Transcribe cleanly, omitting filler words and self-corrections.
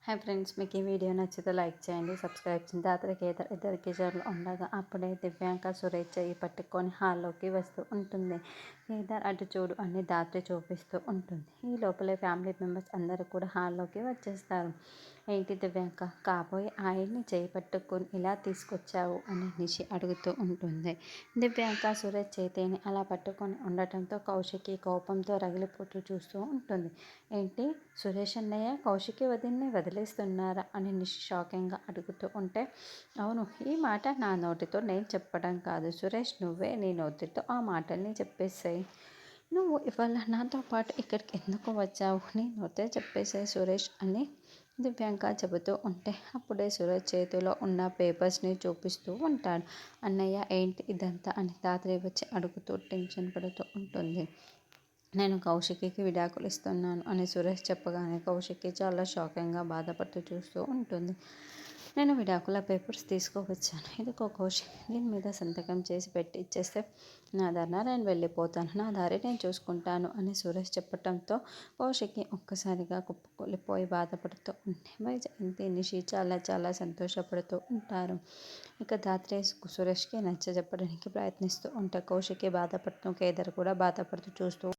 Hi friends, మీకు ఈ video నచ్చితే లైక్ చేయండి, సబ్స్క్రైబ్ చేయండి. రాత్రికి ఇద్దరు కిషోర్లు ఉండగా అప్పుడే దివ్యాంక సురేష్ చెయ్యి పట్టుకొని హాల్లోకి వస్తూ ఉంటుంది. కేదార్ అటు చూడు అని దాత్రి చూపిస్తూ ఉంటుంది. ఈ లోపలే ఫ్యామిలీ మెంబర్స్ అందరూ కూడా హాల్లోకి వచ్చేస్తారు. ఏంటి దివ్యాంక, కాబోయే ఆయన్ని చేయి పట్టుకొని ఇలా తీసుకొచ్చావు అని నిషి అడుగుతూ ఉంటుంది. దివ్యాంక సురేష్ చేతిని అలా పట్టుకొని ఉండటంతో కౌశికి కోపంతో రగిలిపోతూ చూస్తూ ఉంటుంది. ఏంటి సురేష్ అన్నయ్య కౌశికి వదిన్ని వదిలేస్తున్నారా అని నిషి షాకింగ్గా అడుగుతూ ఉంటే, అవును, ఈ మాట నా నోటితో నేను చెప్పడం కాదు సురేష్, నువ్వే నీ నోటితో ఆ మాటల్ని చెప్పేసాయి. నువ్వు ఇవాళ నాతో పాటు ఇక్కడికి ఎందుకు వచ్చావు, నీ నోటే చెప్పేసాయి సురేష్ అని దివ్యాంక చెబుతూ ఉంటే, అప్పుడే సురేష్ చేతిలో ఉన్న పేపర్స్ని చూపిస్తూ ఉంటాడు. అన్నయ్య ఏంటి ఇదంతా అని రాత్రి వచ్చి అడుగుతూ టెన్షన్ పడుతూ ఉంటుంది. నేను కౌశికికి విడాకులు ఇస్తున్నాను అని సురేష్ చెప్పగానే కౌశికి చాలా షాకింగ్గా బాధపడుతూ చూస్తూ ఉంటుంది. నేను విడాకుల పేపర్స్ తీసుకువచ్చాను, ఇదిగో కౌశిక్, దీని మీద సంతకం చేసి పెట్టి ఇచ్చేస్తే నా దారిన నేను వెళ్ళిపోతాను, నా దారి నేను చూసుకుంటాను అని సురేష్ చెప్పడంతో కౌశికి ఒక్కసారిగా కుప్పకూలిపోయి బాధపడుతూ ఉంటే వైజయంతి నిషి చాలా చాలా సంతోషపడుతూ ఉంటారు. ఇక దాత్రి సురేష్కి నచ్చజెప్పడానికి ప్రయత్నిస్తూ ఉంటే కౌశికి బాధపడుతూ కేదార్ కూడా బాధపడుతూ చూస్తూ